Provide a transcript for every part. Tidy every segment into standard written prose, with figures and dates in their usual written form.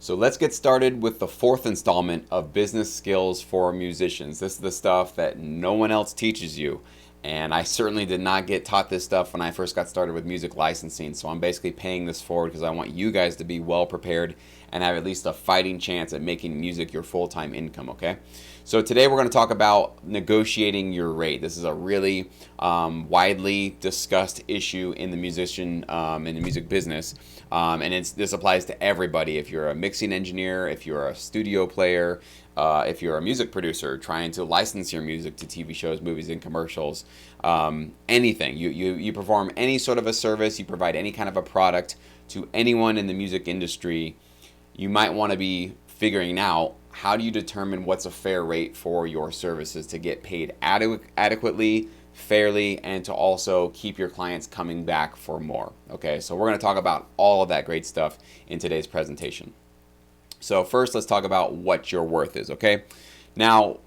So let's get started with the fourth installment of Business Skills for Musicians. This is the stuff that no one else teaches you. And I certainly did not get taught this stuff when I first got started with music licensing. So I'm basically paying this forward because I want you guys to be well prepared and have at least a fighting chance at making music your full-time income, okay? So today we're going to talk about negotiating your rate. This is a really widely discussed issue in the in the music business. And this applies to everybody. If you're a mixing engineer, if you're a studio player, if you're a music producer trying to license your music to TV shows, movies, and commercials, anything. You perform any sort of a service, you provide any kind of a product to anyone in the music industry, you might want to be figuring out how do you determine what's a fair rate for your services to get paid adequately, fairly, and to also keep your clients coming back for more. Okay, so we're going to talk about all of that great stuff in today's presentation. So first, let's talk about what your worth is, okay? Now,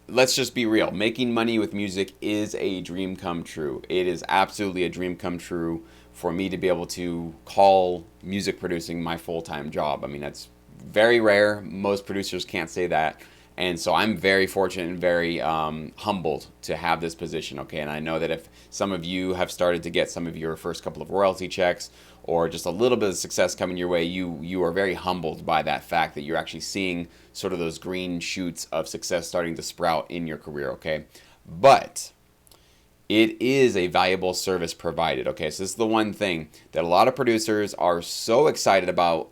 let's just be real. Making money with music is a dream come true. It is absolutely a dream come true for me to be able to call music producing my full-time job. I mean, that's very rare. Most producers can't say that. And so I'm very fortunate and very humbled to have this position, okay? And I know that if some of you have started to get some of your first couple of royalty checks or just a little bit of success coming your way, you are very humbled by that fact that you're actually seeing sort of those green shoots of success starting to sprout in your career, okay? But it is a valuable service provided, okay? So this is the one thing that a lot of producers are so excited about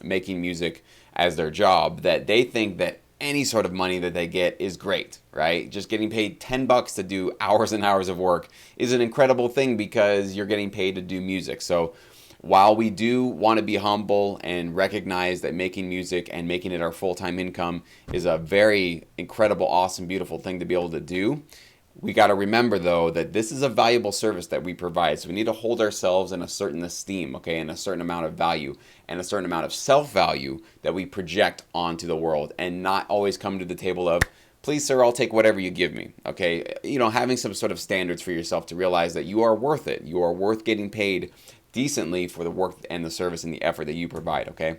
making music as their job that they think that any sort of money that they get is great, right? Just getting paid $10 to do hours and hours of work is an incredible thing because you're getting paid to do music. So while we do want to be humble and recognize that making music and making it our full-time income is a very incredible, awesome, beautiful thing to be able to do, we got to remember, though, that this is a valuable service that we provide. So we need to hold ourselves in a certain esteem, okay, and a certain amount of value and a certain amount of self-value that we project onto the world and not always come to the table of, please, sir, I'll take whatever you give me, okay? You know, having some sort of standards for yourself to realize that you are worth it. You are worth getting paid decently for the work and the service and the effort that you provide, okay?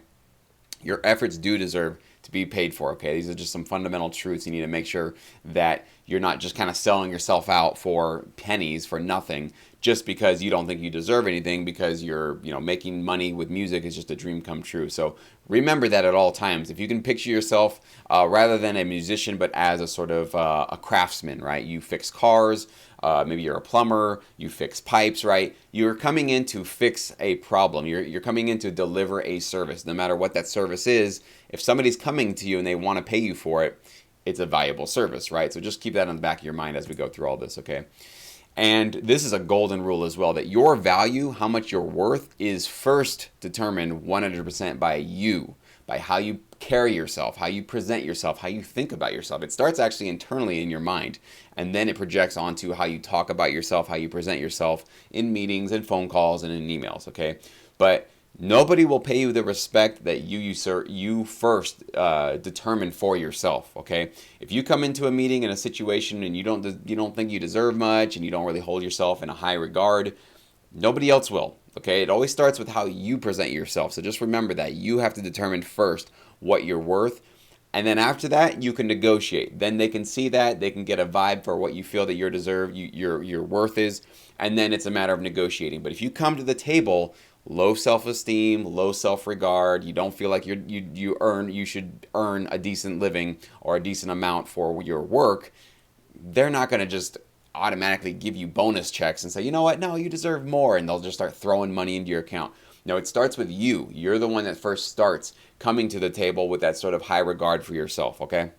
Your efforts do deserve to be paid for, okay? These are just some fundamental truths. You need to make sure that you're not just kind of selling yourself out for pennies, for nothing, just because you don't think you deserve anything because you're, making money with music is just a dream come true. So remember that at all times. If you can picture yourself rather than a musician, but as a sort of a craftsman, right? You fix cars, maybe you're a plumber, you fix pipes, right? You're coming in to fix a problem. You're coming in to deliver a service. No matter what that service is, if somebody's coming to you and they want to pay you for it, it's a valuable service, right? So just keep that in the back of your mind as we go through all this, okay? And this is a golden rule as well, that your value, how much you're worth, is first determined 100% by you, by how you carry yourself, how you present yourself, how you think about yourself. It starts actually internally in your mind, and then it projects onto how you talk about yourself, how you present yourself in meetings and phone calls and in emails, okay? But nobody will pay you the respect that you first determine for yourself, okay? If you come into a meeting in a situation and you don't think you deserve much and you don't really hold yourself in a high regard, nobody else will, okay? It always starts with how you present yourself. So just remember that you have to determine first what you're worth, and then after that you can negotiate. Then they can see that, they can get a vibe for what you feel that your worth is, and then it's a matter of negotiating. But if you come to the table low self-esteem, low self-regard, you don't feel like you should earn a decent living or a decent amount for your work, they're not going to just automatically give you bonus checks and say, you know what, no, you deserve more, and they'll just start throwing money into your account. No, it starts with you. You're the one that first starts coming to the table with that sort of high regard for yourself, okay?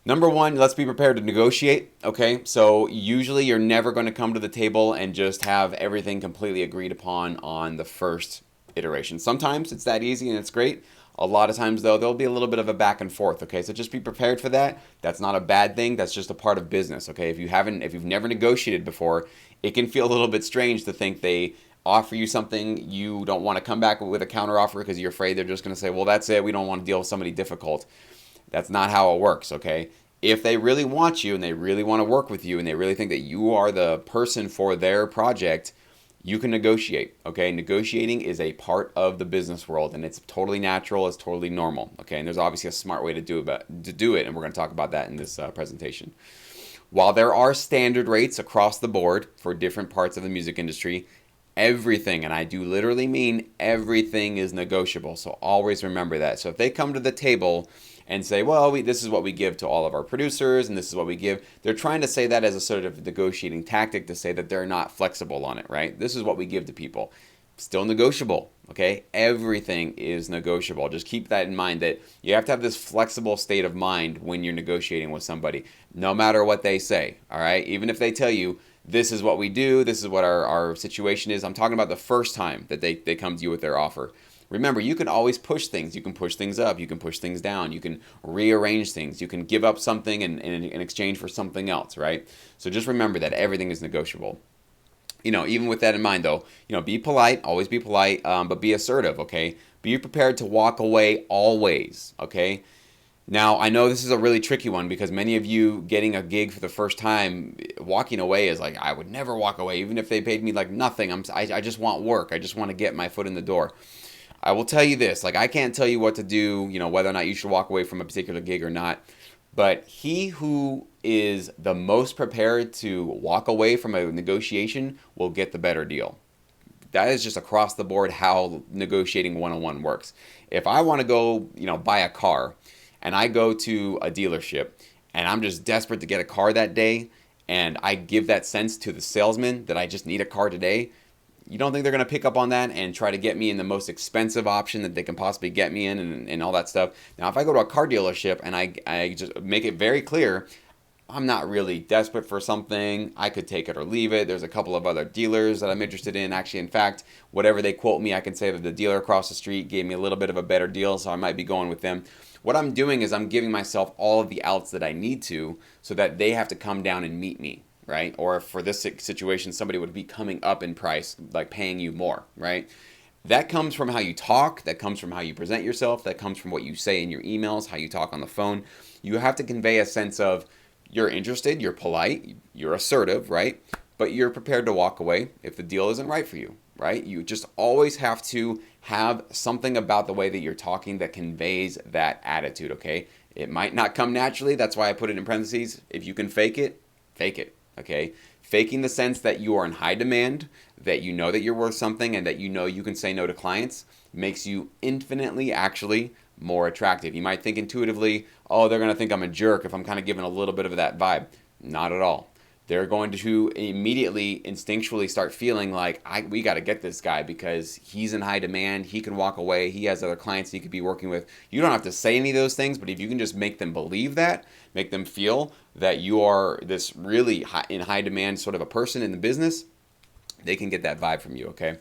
Number one, let's be prepared to negotiate, okay? So usually you're never going to come to the table and just have everything completely agreed upon on the first iteration. Sometimes it's that easy and it's great. A lot of times, though, there'll be a little bit of a back and forth, okay? So just be prepared for that. That's not a bad thing. That's just a part of business, okay? If you've never negotiated before, it can feel a little bit strange to think they offer you something, you don't want to come back with a counter offer because you're afraid they're just going to say, well, that's it, we don't want to deal with somebody difficult. That's not how it works, okay? If they really want you and they really want to work with you and they really think that you are the person for their project, You can negotiate, okay? Negotiating is a part of the business world, and it's totally natural, it's totally normal, okay? And there's obviously a smart way to do it, and we're going to talk about that in this presentation. While there are standard rates across the board for different parts of the music industry, everything, and I do literally mean everything, is negotiable. So always remember that. So if they come to the table and say, well, this is what we give to all of our producers and this is what we give, they're trying to say that as a sort of negotiating tactic to say that they're not flexible on it, right? This is what we give to people. Still negotiable, okay? Everything is negotiable. Just keep that in mind, that you have to have this flexible state of mind when you're negotiating with somebody, no matter what they say, all right? Even if they tell you, this is what we do, this is what our situation is. I'm talking about the first time that they come to you with their offer. Remember, you can always push things. You can push things up. You can push things down. You can rearrange things. You can give up something in exchange for something else, right? So just remember that everything is negotiable. Even with that in mind, though, be polite. Always be polite, but be assertive, okay? Be prepared to walk away always, okay? Now, I know this is a really tricky one because many of you getting a gig for the first time, walking away is like, I would never walk away, even if they paid me like nothing. I just want work. I just want to get my foot in the door. I will tell you this, like, I can't tell you what to do, whether or not you should walk away from a particular gig or not. But he who is the most prepared to walk away from a negotiation will get the better deal. That is just across the board how negotiating one-on-one works. If I want to go, buy a car, and I go to a dealership, and I'm just desperate to get a car that day, and I give that sense to the salesman that I just need a car today, you don't think they're going to pick up on that and try to get me in the most expensive option that they can possibly get me in and all that stuff? Now, if I go to a car dealership and I just make it very clear, I'm not really desperate for something, I could take it or leave it. There's a couple of other dealers that I'm interested in. Actually, in fact, whatever they quote me, I can say that the dealer across the street gave me a little bit of a better deal, so I might be going with them. What I'm doing is I'm giving myself all of the outs that I need to so that they have to come down and meet me, right? Or for this situation, somebody would be coming up in price, like paying you more, right? That comes from how you talk. That comes from how you present yourself. That comes from what you say in your emails, how you talk on the phone. You have to convey a sense of you're interested, you're polite, you're assertive, right? But you're prepared to walk away if the deal isn't right for you, right? You just always have to have something about the way that you're talking that conveys that attitude, okay? It might not come naturally. That's why I put it in parentheses. If you can fake it, okay? Faking the sense that you are in high demand, that you know that you're worth something, and that you know you can say no to clients makes you infinitely actually more attractive. You might think intuitively, oh, they're going to think I'm a jerk if I'm kind of giving a little bit of that vibe. Not at all. They're going to immediately instinctually start feeling like, we got to get this guy because he's in high demand, he can walk away, he has other clients he could be working with. You don't have to say any of those things, but if you can just make them believe that, make them feel that you are this really in high demand sort of a person in the business, they can get that vibe from you, okay?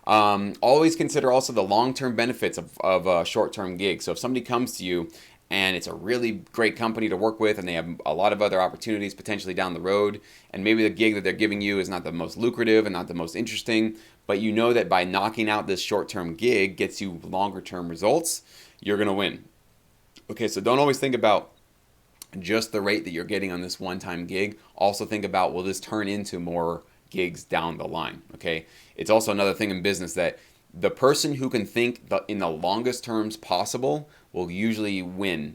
Always consider also the long-term benefits of a short-term gig. So if somebody comes to you and it's a really great company to work with and they have a lot of other opportunities potentially down the road, and maybe the gig that they're giving you is not the most lucrative and not the most interesting, but you know that by knocking out this short-term gig gets you longer-term results, you're going to win. Okay, so don't always think about just the rate that you're getting on this one-time gig. Also think about, will this turn into more gigs down the line, okay? It's also another thing in business that the person who can think in the longest terms possible will usually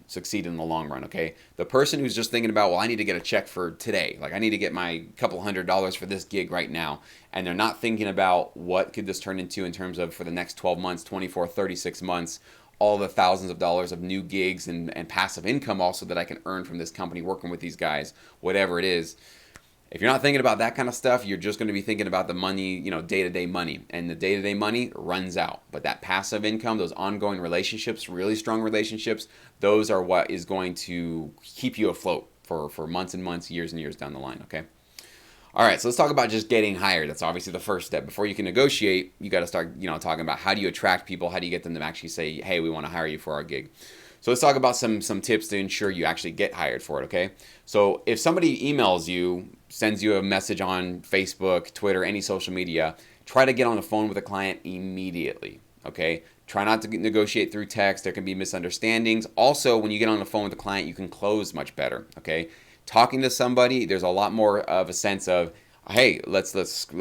succeed in the long run, okay? The person who's just thinking about, well, I need to get a check for today. Like, I need to get my couple $100s for this gig right now. And they're not thinking about what could this turn into in terms of for the next 12 months, 24, 36 months, all the thousands of dollars of new gigs and passive income also that I can earn from this company working with these guys, whatever it is. If you're not thinking about that kind of stuff, you're just going to be thinking about the money, day-to-day money. And the day-to-day money runs out. But that passive income, those ongoing relationships, really strong relationships, those are what is going to keep you afloat for months and months, years and years down the line, okay? All right, so let's talk about just getting hired. That's obviously the first step. Before you can negotiate, you got to start, talking about how do you attract people? How do you get them to actually say, hey, we want to hire you for our gig? So let's talk about some tips to ensure you actually get hired for it, okay? So if somebody emails you, sends you a message on Facebook, Twitter, any social media, try to get on the phone with a client immediately, okay? Try not to negotiate through text. There can be misunderstandings. Also, when you get on the phone with a client, you can close much better, okay? Talking to somebody, there's a lot more of a sense of, hey, let's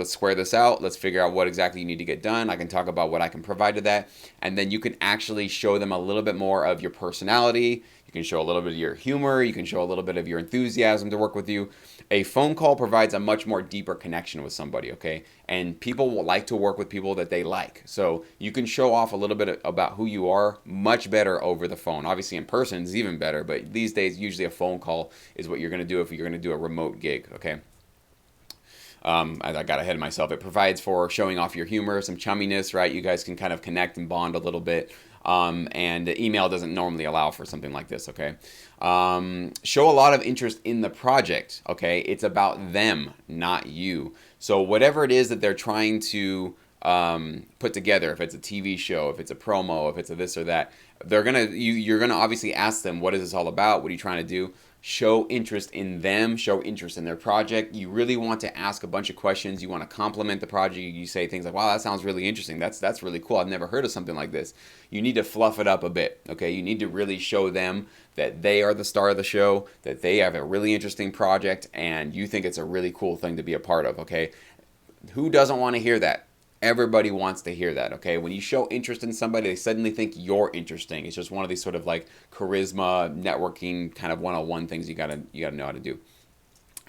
square this out. Let's figure out what exactly you need to get done. I can talk about what I can provide to that, and then you can actually show them a little bit more of your personality. You can show a little bit of your humor. You can show a little bit of your enthusiasm to work with you. A phone call provides a much more deeper connection with somebody, okay? And people will like to work with people that they like. So you can show off a little bit about who you are much better over the phone. Obviously, in person is even better, but these days, usually a phone call is what you're going to do if you're going to do a remote gig, okay? I got ahead of myself. It provides for showing off your humor, some chumminess, right? You guys can kind of connect and bond a little bit. And email doesn't normally allow for something like this, okay? Show a lot of interest in the project, okay? It's about them, not you. So whatever it is that they're trying to put together, if it's a TV show, if it's a promo, if it's a this or that, you're gonna obviously ask them, what is this all about? What are you trying to do? Show interest in them, show interest in their project. You really want to ask a bunch of questions. You want to compliment the project. You say things like, wow, that sounds really interesting. That's really cool. I've never heard of something like this. You need to fluff it up a bit, okay? You need to really show them that they are the star of the show, that they have a really interesting project, and you think it's a really cool thing to be a part of, okay? Who doesn't want to hear that? Everybody wants to hear that, okay? When you show interest in somebody, they suddenly think you're interesting. It's just one of these sort of like charisma, networking, kind of one-on-one things you gotta know how to do.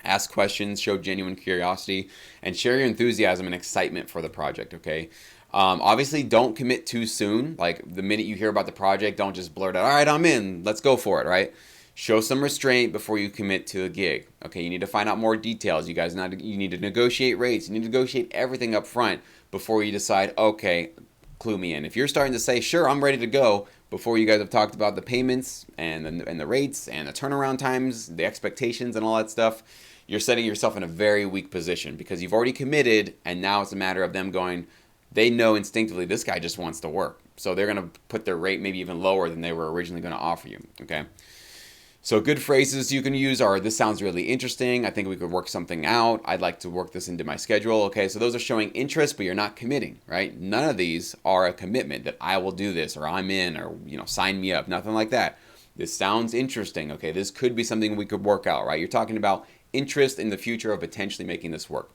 Ask questions, show genuine curiosity, and share your enthusiasm and excitement for the project, okay? Obviously, don't commit too soon. Like, the minute you hear about the project, don't just blurt out, all right, I'm in, let's go for it, right? Show some restraint before you commit to a gig. Okay, you need to find out more details. You need to negotiate rates. You need to negotiate everything up front before you decide, okay, clue me in. If you're starting to say, sure, I'm ready to go, before you guys have talked about the payments and the rates and the turnaround times, the expectations and all that stuff, you're setting yourself in a very weak position because you've already committed, and now it's a matter of them going, they know instinctively this guy just wants to work. So they're going to put their rate maybe even lower than they were originally going to offer you, okay? So good phrases you can use are, this sounds really interesting. I think we could work something out. I'd like to work this into my schedule. Okay, so those are showing interest, but you're not committing, right? None of these are a commitment that I will do this or I'm in or, sign me up. Nothing like that. This sounds interesting. Okay, this could be something we could work out, right? You're talking about interest in the future of potentially making this work.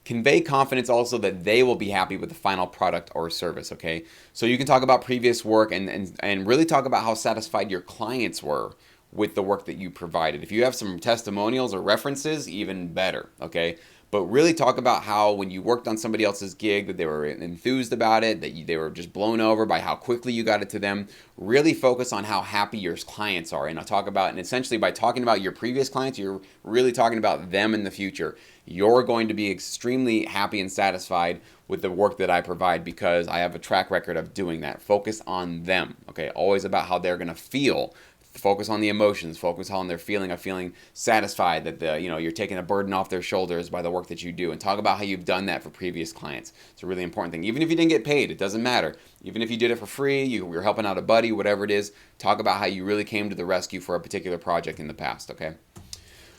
Convey confidence also that they will be happy with the final product or service, okay? So you can talk about previous work and really talk about how satisfied your clients were with the work that you provided. If you have some testimonials or references, even better, okay? But really talk about how when you worked on somebody else's gig that they were enthused about it, that they were just blown over by how quickly you got it to them. Really focus on how happy your clients are. And I'll talk about, and essentially by talking about your previous clients, you're really talking about them in the future. You're going to be extremely happy and satisfied with the work that I provide because I have a track record of doing that. Focus on them, okay? Always about how they're going to feel. Focus on the emotions. Focus on their feeling of feeling satisfied that you're taking a burden off their shoulders by the work that you do, and talk about how you've done that for previous clients. It's a really important thing. Even if you didn't get paid, it doesn't matter. Even if you did it for free, you were helping out a buddy, whatever it is, talk about how you really came to the rescue for a particular project in the past, okay?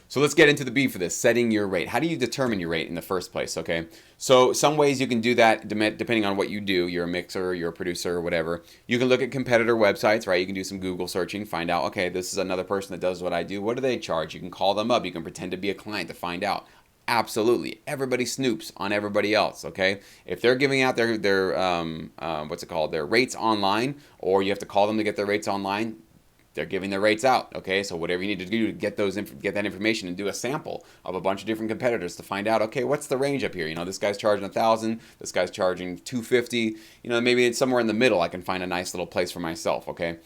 So let's get into the beef of this, setting your rate. How do you determine your rate in the first place, okay? So some ways you can do that depending on what you do. You're a mixer, you're a producer, or whatever. You can look at competitor websites, right? You can do some Google searching, find out, okay, this is another person that does what I do. What do they charge? You can call them up. You can pretend to be a client to find out. Absolutely. Everybody snoops on everybody else, okay? If they're giving out their their rates online, or you have to call them to get their rates online, they're giving their rates out, okay? So whatever you need to do to get that information and do a sample of a bunch of different competitors to find out, okay, what's the range up here? This guy's charging 1,000, this guy's charging 250. Maybe it's somewhere in the middle. I can find a nice little place for myself, okay?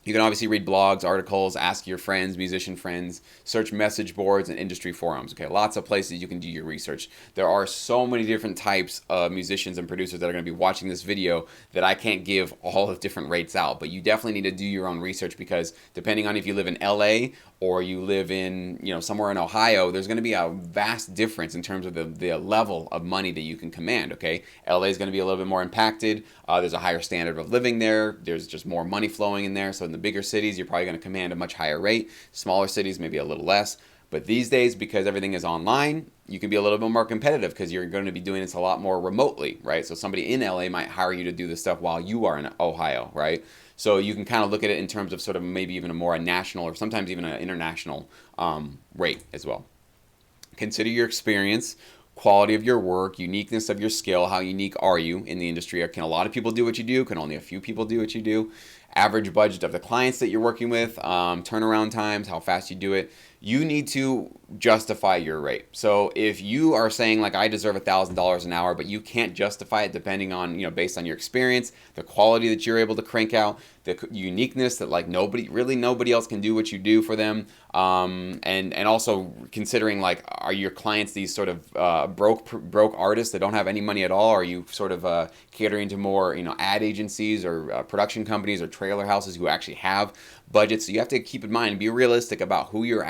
You can obviously read blogs, articles, ask your friends, musician friends, search message boards and industry forums. Okay, lots of places you can do your research. There are so many different types of musicians and producers that are going to be watching this video that I can't give all the different rates out. But you definitely need to do your own research because depending on if you live in LA or you live in, somewhere in Ohio, there's going to be a vast difference in terms of the level of money that you can command, okay? LA is going to be a little bit more impacted. There's a higher standard of living there. There's just more money flowing in there. So in the bigger cities, you're probably going to command a much higher rate. Smaller cities, maybe a little less. But these days, because everything is online, you can be a little bit more competitive because you're going to be doing this a lot more remotely, right? So somebody in LA might hire you to do this stuff while you are in Ohio, right? So you can kind of look at it in terms of sort of maybe even a national or sometimes even an international rate as well. Consider your experience, quality of your work, uniqueness of your skill. How unique are you in the industry? Can a lot of people do what you do? Can only a few people do what you do? Average budget of the clients that you're working with, turnaround times, how fast you do it. You need to justify your rate. So if you are saying like I deserve $1,000 an hour, but you can't justify it depending on, based on your experience, the quality that you're able to crank out, the uniqueness that like nobody else can do what you do for them, and also considering like, are your clients these sort of broke artists that don't have any money at all? Are you sort of catering to more ad agencies or production companies or trailer houses who actually have budgets? So you have to keep in mind and be realistic about who your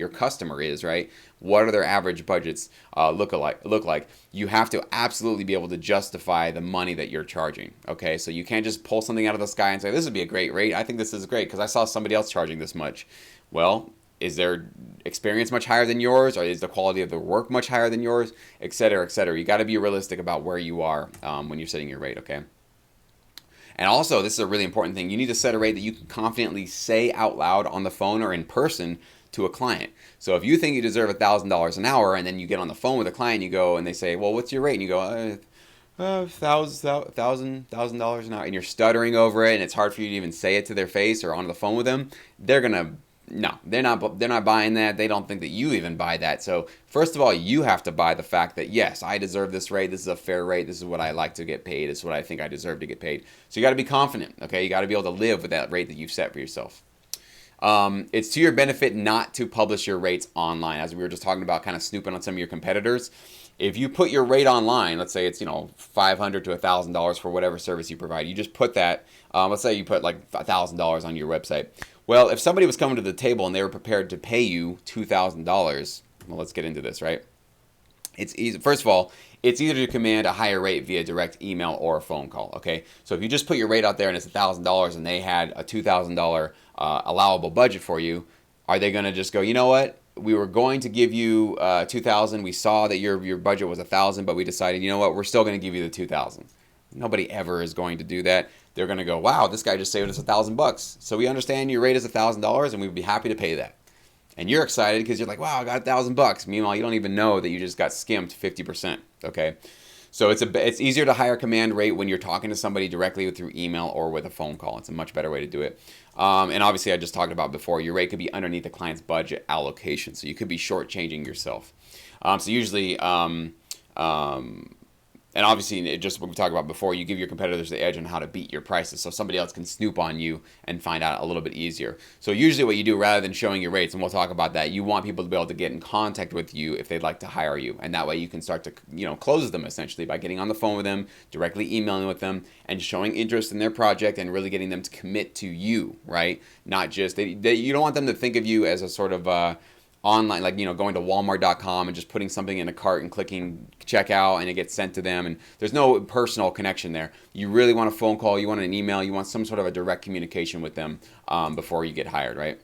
customer is, right? What are their average budgets look like? You have to absolutely be able to justify the money that you're charging. Okay, so you can't just pull something out of the sky and say this would be a great rate. I think this is great because I saw somebody else charging this much. Well, is their experience much higher than yours, or is the quality of the work much higher than yours, et cetera, et cetera? You got to be realistic about where you are when you're setting your rate. Okay. And also, this is a really important thing. You need to set a rate that you can confidently say out loud on the phone or in person to a client. So if you think you deserve $1,000 an hour, and then you get on the phone with a client, you go and they say, "Well, what's your rate?" And you go, $1,000 an hour, and you're stuttering over it, and it's hard for you to even say it to their face or on the phone with them. They're not buying that. They don't think that you even buy that. So first of all, you have to buy the fact that yes, I deserve this rate. This is a fair rate. This is what I like to get paid. This is what I think I deserve to get paid. So you got to be confident. Okay, you got to be able to live with that rate that you've set for yourself. It's to your benefit not to publish your rates online, as we were just talking about, kind of snooping on some of your competitors. If you put your rate online, let's say it's $500 to $1,000 for whatever service you provide, you just put that. Let's say you put like $1,000 on your website. Well, if somebody was coming to the table and they were prepared to pay you $2,000, well, let's get into this, right? It's easy. First of all, it's easier to command a higher rate via direct email or a phone call. Okay, so if you just put your rate out there and it's $1,000 and they had a $2,000 allowable budget for you, are they going to just go, you know what? We were going to give you $2,000. We saw that your budget was $1,000, but we decided, you know what? We're still going to give you the $2,000. Nobody ever is going to do that. They're going to go, wow, this guy just saved us $1,000. So we understand your rate is $1,000, and we'd be happy to pay that. And you're excited because you're like, wow, I got $1,000. Meanwhile, you don't even know that you just got skimped 50%. Okay, so it's easier to hire command rate when you're talking to somebody directly through email or with a phone call. It's a much better way to do it. And obviously, I just talked about before, your rate could be underneath the client's budget allocation, so you could be shortchanging yourself. So usually. And obviously, just what we talked about before, you give your competitors the edge on how to beat your prices, so somebody else can snoop on you and find out a little bit easier. So usually what you do, rather than showing your rates, and we'll talk about that, you want people to be able to get in contact with you if they'd like to hire you. And that way you can start to close them essentially by getting on the phone with them, directly emailing with them, and showing interest in their project and really getting them to commit to you, right? Not just, you don't want them to think of you as a sort of online, like going to walmart.com and just putting something in a cart and clicking checkout and it gets sent to them, and there's no personal connection there. You really want a phone call, you want an email, you want some sort of a direct communication with them before you get hired, right?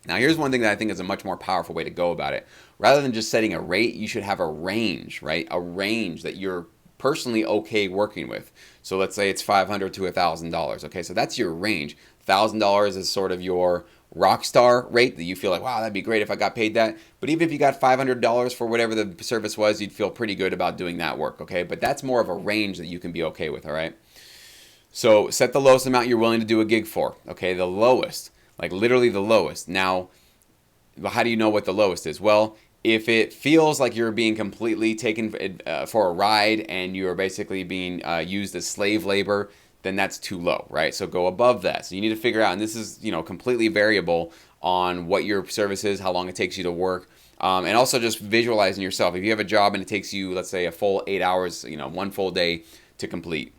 Now here's one thing that I think is a much more powerful way to go about it. Rather than just setting a rate, you should have a range, right? A range that you're personally okay working with. So let's say it's $500 to $1,000. Okay, so that's your range. $1,000 is sort of your rock star rate that you feel like, wow, that'd be great if I got paid that. But even if you got $500 for whatever the service was, you'd feel pretty good about doing that work. Okay, but that's more of a range that you can be okay with. All right, so set the lowest amount you're willing to do a gig for. Okay, the lowest, like literally the lowest. Now, how do you know what the lowest is? Well, if it feels like you're being completely taken for a ride and you're basically being used as slave labor, then that's too low, right? So go above that. So you need to figure out, and this is completely variable on what your service is, how long it takes you to work, and also just visualizing yourself. If you have a job and it takes you, let's say, a full 8 hours, one full day to complete,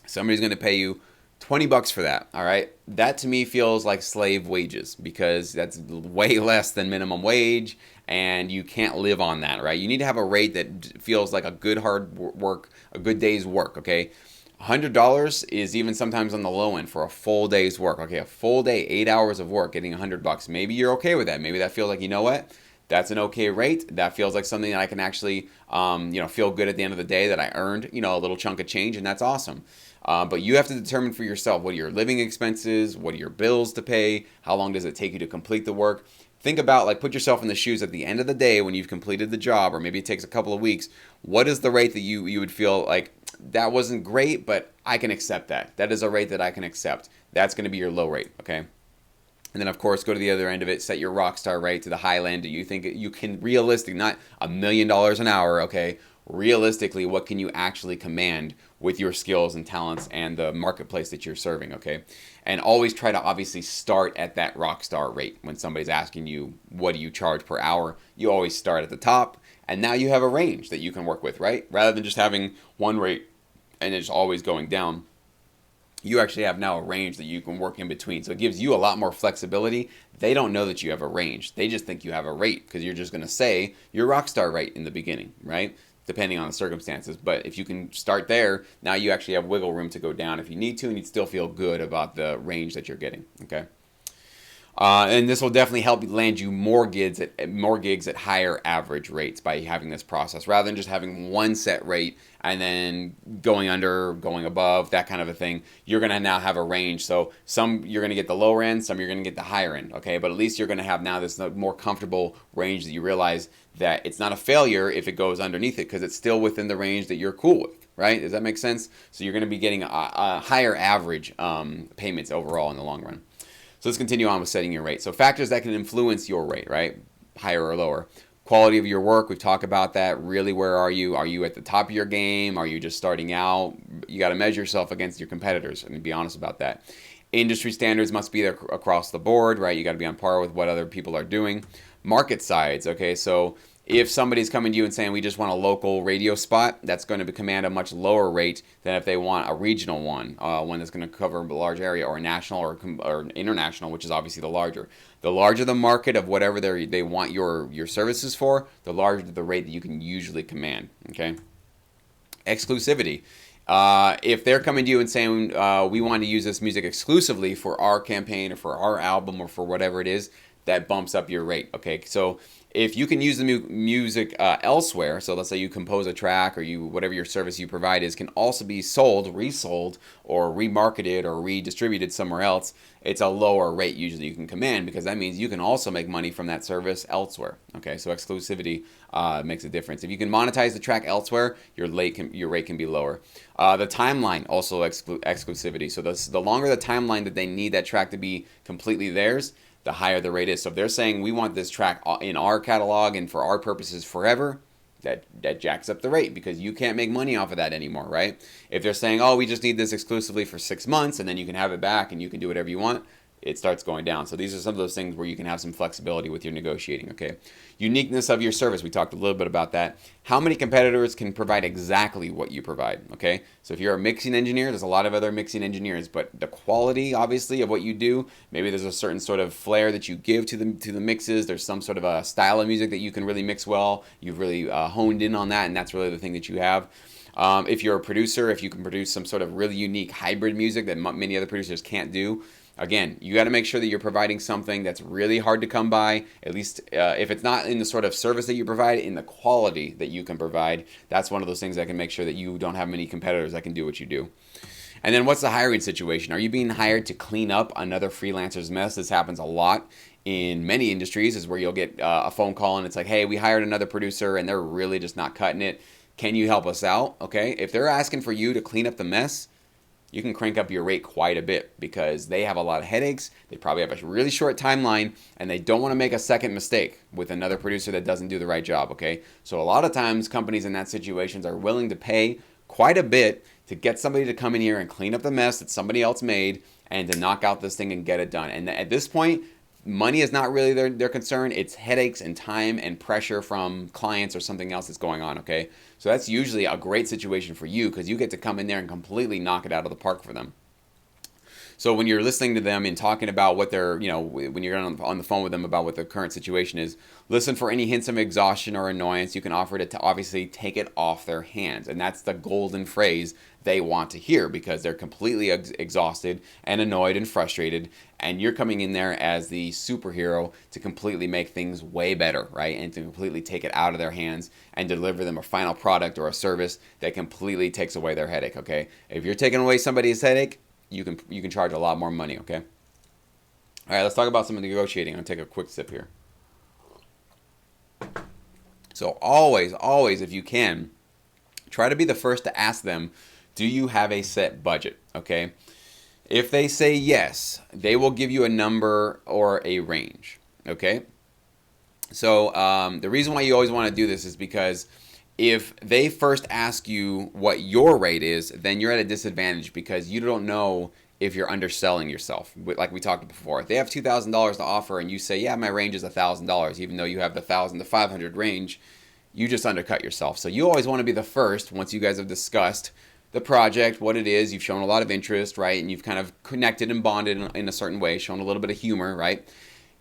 somebody's going to pay you $20 for that. All right, that to me feels like slave wages because that's way less than minimum wage, and you can't live on that, right? You need to have a rate that feels like a good hard work, a good day's work. Okay. $100 is even sometimes on the low end for a full day's work. Okay, a full day, 8 hours of work, getting $100. Maybe you're okay with that. Maybe that feels like, you know what? That's an okay rate. That feels like something that I can actually, feel good at the end of the day that I earned, a little chunk of change, and that's awesome. But you have to determine for yourself, what are your living expenses? What are your bills to pay? How long does it take you to complete the work? think about, like, put yourself in the shoes at the end of the day when you've completed the job, or maybe it takes a couple of weeks. What is the rate that you would feel like that wasn't great, but I can accept that? That is a rate that I can accept. That's going to be your low rate, okay? And then, of course, go to the other end of it, set your rock star rate to the high end. You think you can realistically, not $1,000,000 an hour, okay? Realistically, what can you actually command with your skills and talents and the marketplace that you're serving, okay? And always try to obviously start at that rock star rate. When somebody's asking you, what do you charge per hour? You always start at the top, and now you have a range that you can work with, right? Rather than just having one rate and it's always going down. You actually have now a range that you can work in between. So it gives you a lot more flexibility. They don't know that you have a range. They just think you have a rate because you're just going to say your rock star rate in the beginning, right? Depending on the circumstances. But if you can start there, now you actually have wiggle room to go down if you need to, and you'd still feel good about the range that you're getting, okay? And this will definitely help land you more gigs at higher average rates by having this process, rather than just having one set rate and then going under, going above, that kind of a thing. You're going to now have a range. So some you're going to get the lower end, some you're going to get the higher end, okay? But at least you're going to have now this more comfortable range that you realize that it's not a failure if it goes underneath it, because it's still within the range that you're cool with, right? Does that make sense? So you're going to be getting a higher average payments overall in the long run. So let's continue on with setting your rate. So factors that can influence your rate, right? Higher or lower. Quality of your work, we've talked about that. Really, where are you? Are you at the top of your game? Are you just starting out? You got to measure yourself against your competitors. I mean, be honest about that. Industry standards must be there across the board, right? You got to be on par with what other people are doing. Market size, okay? So if somebody's coming to you and saying, we just want a local radio spot, that's going to command a much lower rate than if they want a regional one that's going to cover a large area, or a national or international, which is obviously the larger. The larger the market of whatever they want your services for, the larger the rate that you can usually command, okay? Exclusivity. If they're coming to you and saying, we want to use this music exclusively for our campaign or for our album or for whatever it is, that bumps up your rate, okay? So if you can use the music elsewhere, so let's say you compose a track, or whatever your service you provide is, can also be sold, resold, or remarketed or redistributed somewhere else, it's a lower rate usually you can command, because that means you can also make money from that service elsewhere. Okay, so exclusivity makes a difference. If you can monetize the track elsewhere, your rate can be lower. The timeline, also exclusivity. So the longer the timeline that they need that track to be completely theirs, the higher the rate is. So if they're saying, we want this track in our catalog and for our purposes forever, that jacks up the rate, because you can't make money off of that anymore, right? If they're saying, we just need this exclusively for 6 months and then you can have it back and you can do whatever you want, it starts going down. So these are some of those things where you can have some flexibility with your negotiating, okay? Uniqueness of your service, we talked a little bit about that. How many competitors can provide exactly what you provide, okay? So if you're a mixing engineer, there's a lot of other mixing engineers, but the quality, obviously, of what you do, maybe there's a certain sort of flair that you give to the mixes. There's some sort of a style of music that you can really mix well. You've really honed in on that, and that's really the thing that you have. If you're a producer, if you can produce some sort of really unique hybrid music that many other producers can't do, again, you got to make sure that you're providing something that's really hard to come by, at least if it's not in the sort of service that you provide, in the quality that you can provide. That's one of those things that can make sure that you don't have many competitors that can do what you do. And then what's the hiring situation? Are you being hired to clean up another freelancer's mess? This happens a lot in many industries, is where you'll get a phone call and it's like, hey, we hired another producer and they're really just not cutting it. Can you help us out? Okay, if they're asking for you to clean up the mess, you can crank up your rate quite a bit, because they have a lot of headaches. They probably have a really short timeline, and they don't want to make a second mistake with another producer that doesn't do the right job, okay? So a lot of times companies in that situations are willing to pay quite a bit to get somebody to come in here and clean up the mess that somebody else made, and to knock out this thing and get it done. And at this point, money is not really their concern. It's headaches and time and pressure from clients or something else that's going on, okay? So that's usually a great situation for you, because you get to come in there and completely knock it out of the park for them. So when you're listening to them and talking about what they're, when you're on the phone with them about what the current situation is, listen for any hints of exhaustion or annoyance. You can offer to obviously take it off their hands. And that's the golden phrase they want to hear, because they're completely exhausted and annoyed and frustrated. And you're coming in there as the superhero to completely make things way better, right? And to completely take it out of their hands and deliver them a final product or a service that completely takes away their headache, okay? If you're taking away somebody's headache, you can charge a lot more money, okay? All right, let's talk about some of the negotiating. I'll take a quick sip here. So always, always, if you can, try to be the first to ask them, do you have a set budget? Okay. If they say yes, they will give you a number or a range. Okay. So the reason why you always want to do this is because if they first ask you what your rate is, then you're at a disadvantage because you don't know if you're underselling yourself. Like we talked before, if they have $2,000 to offer and you say, yeah, my range is $1,000, even though you have the 1,000 to 500 range, you just undercut yourself. So you always want to be the first once you guys have discussed the project, what it is, you've shown a lot of interest, right? And you've kind of connected and bonded in a certain way, shown a little bit of humor, right?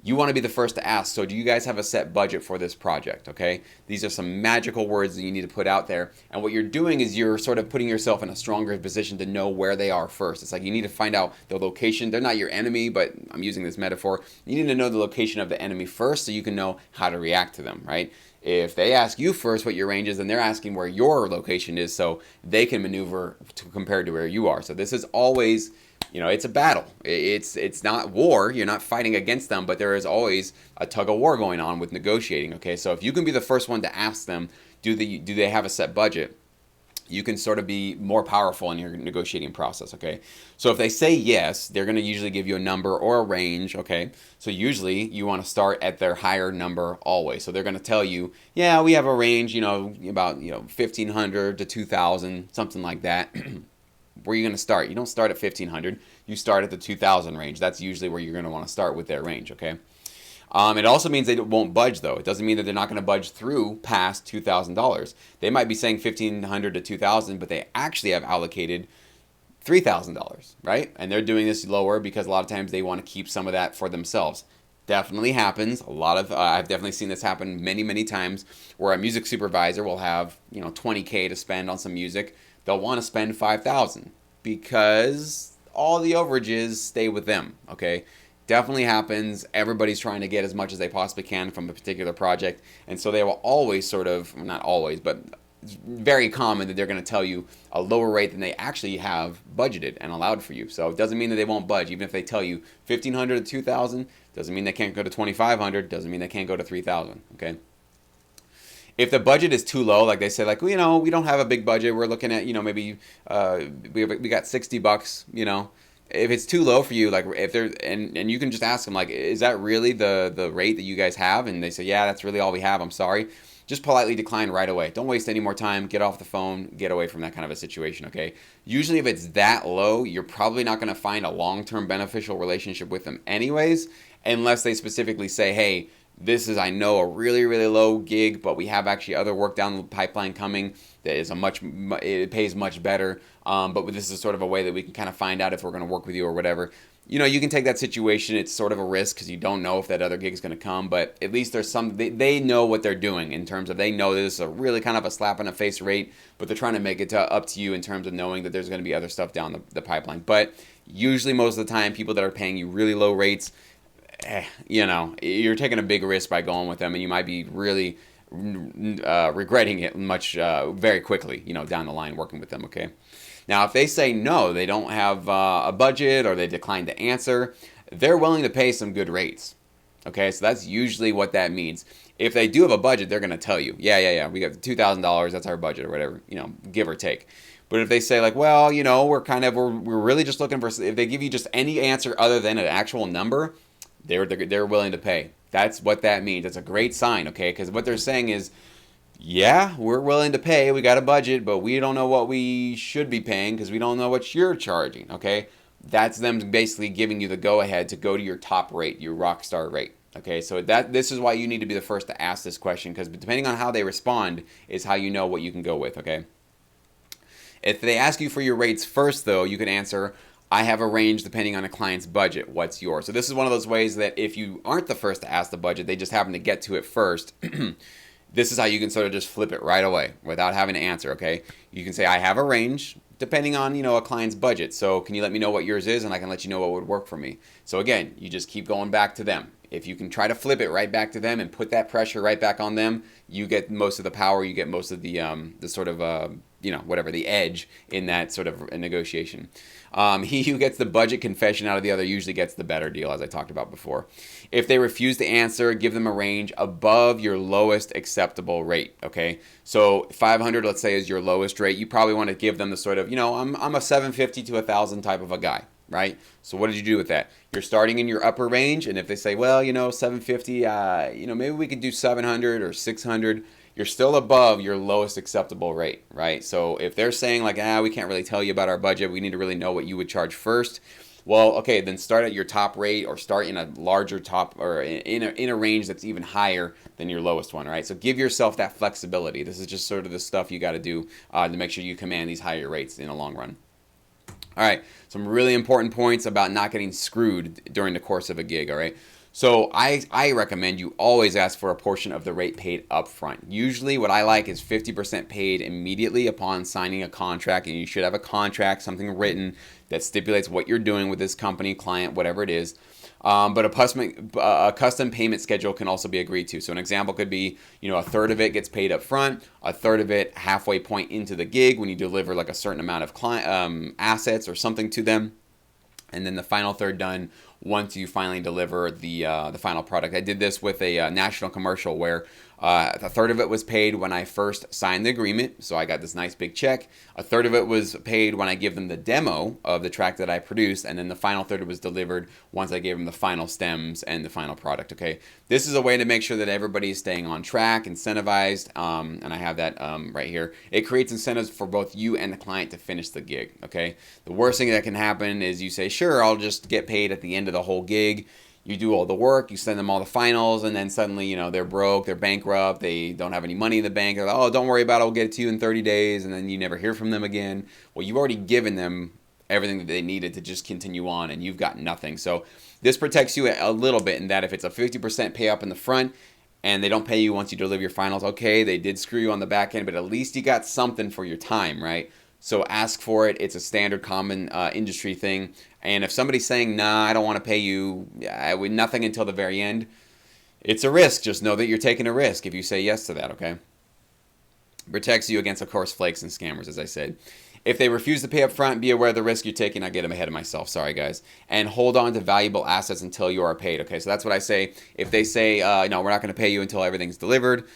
You want to be the first to ask, so do you guys have a set budget for this project, okay? These are some magical words that you need to put out there. And what you're doing is you're sort of putting yourself in a stronger position to know where they are first. It's like you need to find out the location. They're not your enemy, but I'm using this metaphor. You need to know the location of the enemy first so you can know how to react to them, right? If they ask you first what your range is, then they're asking where your location is so they can maneuver compared to where you are. So this is always, it's a battle. It's not war. You're not fighting against them, but there is always a tug of war going on with negotiating, okay? So if you can be the first one to ask them, do they have a set budget? You can sort of be more powerful in your negotiating process, okay? So if they say yes, they're going to usually give you a number or a range, okay? So usually you want to start at their higher number always. So they're going to tell you, yeah, we have a range, about 1,500 to 2,000, something like that. Where are you going to start? You don't start at 1,500. You start at the 2,000 range. That's usually where you're going to want to start with their range, okay? It also means they won't budge, though. It doesn't mean that they're not going to budge through past $2,000. They might be saying 1,500 to 2,000, but they actually have allocated $3,000, right? And they're doing this lower because a lot of times they want to keep some of that for themselves. Definitely happens. I've definitely seen this happen many, many times where a music supervisor will have, $20K to spend on some music. They'll want to spend $5,000 because all the overages stay with them, okay? Definitely happens. Everybody's trying to get as much as they possibly can from a particular project. And so they will always not always, but it's very common that they're going to tell you a lower rate than they actually have budgeted and allowed for you. So it doesn't mean that they won't budge. Even if they tell you 1,500 to 2,000, doesn't mean they can't go to 2,500, doesn't mean they can't go to 3,000, okay? If the budget is too low, like they say, we don't have a big budget. We're looking at, maybe we got $60, If it's too low for you, if they're and you can just ask them, is that really the rate that you guys have? And they say, yeah, that's really all we have. I'm sorry. Just politely decline right away. Don't waste any more time. Get off the phone. Get away from that kind of a situation, okay? Usually if it's that low, you're probably not going to find a long-term beneficial relationship with them anyways, unless they specifically say, hey, this is, I know, a really, really low gig, but we have actually other work down the pipeline coming that is it pays much better. But this is sort of a way that we can kind of find out if we're going to work with you or whatever. You can take that situation. It's sort of a risk because you don't know if that other gig is going to come, but at least there's they know what they're doing in terms of they know this is a really kind of a slap in the face rate, but they're trying to make it up to you in terms of knowing that there's going to be other stuff down the pipeline. But usually most of the time, people that are paying you really low rates, you're taking a big risk by going with them, and you might be really regretting it very quickly, down the line working with them, okay? Now, if they say no, they don't have a budget or they decline to answer, they're willing to pay some good rates, okay? So that's usually what that means. If they do have a budget, they're going to tell you, yeah, we got $2,000, that's our budget or whatever, give or take. But if they say we're really just looking for, if they give you just any answer other than an actual number, they're willing to pay. That's what that means. That's a great sign, okay? Because what they're saying is, yeah, we're willing to pay. We got a budget, but we don't know what we should be paying because we don't know what you're charging, okay? That's them basically giving you the go-ahead to go to your top rate, your rock star rate, okay? So this is why you need to be the first to ask this question, because depending on how they respond is how you know what you can go with, okay? If they ask you for your rates first, though, you can answer, I have a range depending on a client's budget. What's yours? So this is one of those ways that if you aren't the first to ask the budget, they just happen to get to it first. This is how you can sort of just flip it right away without having to answer, okay? You can say, I have a range depending on, a client's budget. So can you let me know what yours is, and I can let you know what would work for me. So again, you just keep going back to them. If you can try to flip it right back to them and put that pressure right back on them, you get most of the power, you get most of the sort of whatever the edge in that sort of a negotiation. He who gets the budget confession out of the other usually gets the better deal, as I talked about before. If they refuse to answer, give them a range above your lowest acceptable rate. Okay, so 500, let's say, is your lowest rate. You probably want to give them the sort of, I'm a 750 to 1,000 type of a guy, right? So what did you do with that? You're starting in your upper range, and if they say, well, 750, maybe we could do 700 or 600. You're still above your lowest acceptable rate, right? So if they're saying like, we can't really tell you about our budget, we need to really know what you would charge first. Well, okay, then start at your top rate, or start in a larger top, or in a range that's even higher than your lowest one, right? So give yourself that flexibility. This is just sort of the stuff you got to do to make sure you command these higher rates in the long run. All right, some really important points about not getting screwed during the course of a gig, all right? So I recommend you always ask for a portion of the rate paid up front. Usually what I like is 50% paid immediately upon signing a contract, and you should have a contract, something written that stipulates what you're doing with this company, client, whatever it is. But a custom payment schedule can also be agreed to. So an example could be, a third of it gets paid up front, a third of it halfway point into the gig when you deliver like a certain amount of client assets or something to them, and then the final third done once you finally deliver the final product. I did this with a national commercial where a third of it was paid when I first signed the agreement, so I got this nice big check. A third of it was paid when I give them the demo of the track that I produced, and then the final third was delivered once I gave them the final stems and the final product. Okay, this is a way to make sure that everybody is staying on track, incentivized, and I have that right here. It creates incentives for both you and the client to finish the gig. Okay, the worst thing that can happen is you say, sure, I'll just get paid at the end of the whole gig. You do all the work, you send them all the finals, and then suddenly, they're broke, they're bankrupt, they don't have any money in the bank. They're like, oh, don't worry about it, I'll get it to you in 30 days, and then you never hear from them again. Well, you've already given them everything that they needed to just continue on, and you've got nothing. So this protects you a little bit in that if it's a 50% pay up in the front, and they don't pay you once you deliver your finals, okay, they did screw you on the back end, but at least you got something for your time, right? So ask for it. It's a standard common industry thing. And if somebody's saying, nah, I don't want to pay you with nothing until the very end, it's a risk. Just know that you're taking a risk if you say yes to that, okay? Protects you against, of course, flakes and scammers, as I said. If they refuse to pay up front, be aware of the risk you're taking. I get them ahead of myself. Sorry, guys. And hold on to valuable assets until you are paid, okay? So that's what I say. If they say, no, we're not going to pay you until everything's delivered,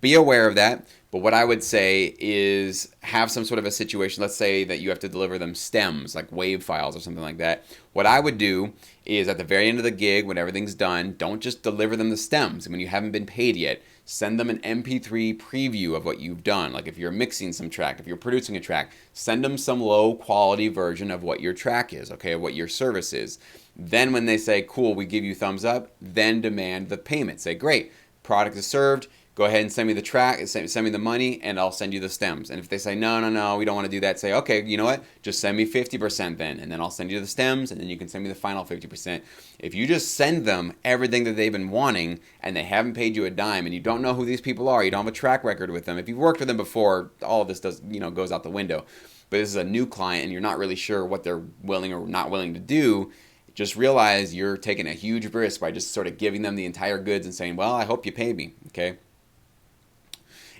be aware of that. But what I would say is have some sort of a situation. Let's say that you have to deliver them stems, like WAV files or something like that. What I would do is at the very end of the gig, when everything's done, don't just deliver them the stems. When you haven't been paid yet, send them an MP3 preview of what you've done. Like if you're mixing some track, if you're producing a track, send them some low quality version of what your track is, okay, what your service is. Then when they say, cool, we give you thumbs up, then demand the payment. Say, great, product is served. Go ahead and send me the track, send me the money, and I'll send you the stems. And if they say, no, we don't want to do that, say, okay, you know what? Just send me 50% then, and then I'll send you the stems, and then you can send me the final 50%. If you just send them everything that they've been wanting, and they haven't paid you a dime, and you don't know who these people are, you don't have a track record with them. If you've worked with them before, all of this goes out the window. But this is a new client, and you're not really sure what they're willing or not willing to do. Just realize you're taking a huge risk by just sort of giving them the entire goods and saying, well, I hope you pay me, okay?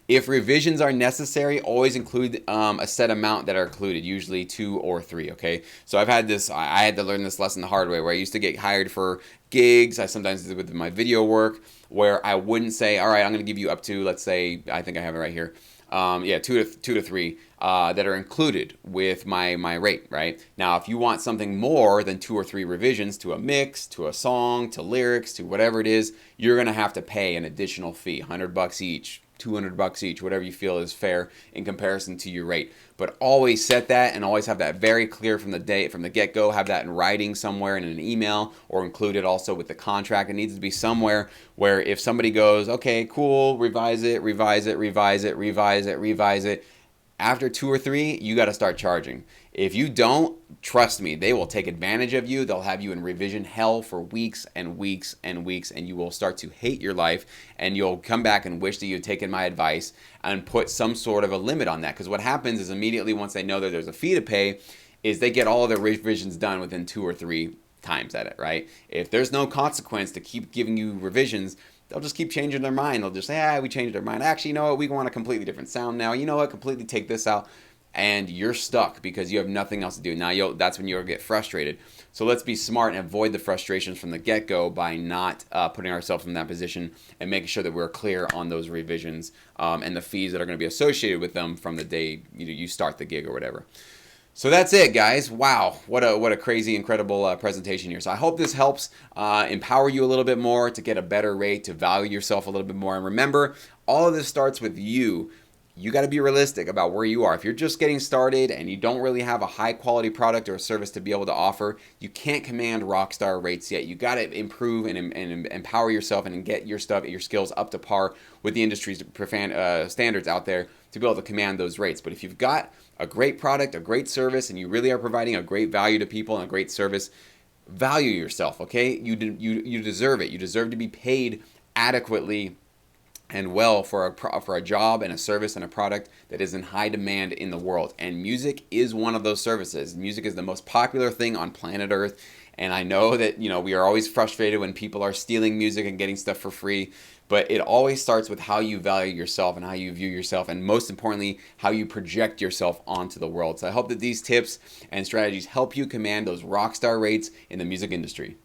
If revisions are necessary, always include a set amount that are included, usually 2 or 3, okay? So I had to learn this lesson the hard way, where I used to get hired for gigs. I sometimes did with my video work, where I wouldn't say, all right, I'm going to give you up to, let's say, I think I have it right here, 2 to 3 that are included with my rate, right? Now, if you want something more than 2 or 3 revisions to a mix, to a song, to lyrics, to whatever it is, you're going to have to pay an additional fee, $100 each. $200 each, whatever you feel is fair in comparison to your rate. But always set that, and always have that very clear from the get-go. Have that in writing somewhere in an email, or include it also with the contract. It needs to be somewhere where if somebody goes, okay, cool, revise it, after 2 or 3, you got to start charging. If you don't, trust me, they will take advantage of you. They'll have you in revision hell for weeks and weeks and weeks, and you will start to hate your life, and you'll come back and wish that you had taken my advice and put some sort of a limit on that. Because what happens is immediately once they know that there's a fee to pay, is they get all of their revisions done within 2 or 3 times at it, right? If there's no consequence to keep giving you revisions, they'll just keep changing their mind. They'll just say, we changed our mind. Actually, you know what? We want a completely different sound now. You know what? Completely take this out. and you're stuck because you have nothing else to do. Now that's when you'll get frustrated. So let's be smart and avoid the frustrations from the get-go by not putting ourselves in that position and making sure that we're clear on those revisions and the fees that are going to be associated with them from the day you start the gig or whatever. So that's it, guys. Wow, what a crazy, incredible presentation here. So I hope this helps empower you a little bit more to get a better rate, to value yourself a little bit more. And remember, all of this starts with you. You got to be realistic about where you are. If you're just getting started and you don't really have a high quality product or a service to be able to offer, you can't command rock star rates yet. You got to improve and empower yourself and get your skills up to par with the industry's standards out there to be able to command those rates. But if you've got a great product, a great service, and you really are providing a great value to people and a great service, value yourself, okay? You deserve it. You deserve to be paid adequately and well for a job and a service and a product that is in high demand in the world. And music is one of those services. Music is the most popular thing on planet Earth. And I know that, we are always frustrated when people are stealing music and getting stuff for free, but it always starts with how you value yourself and how you view yourself, and most importantly, how you project yourself onto the world. So I hope that these tips and strategies help you command those rock star rates in the music industry.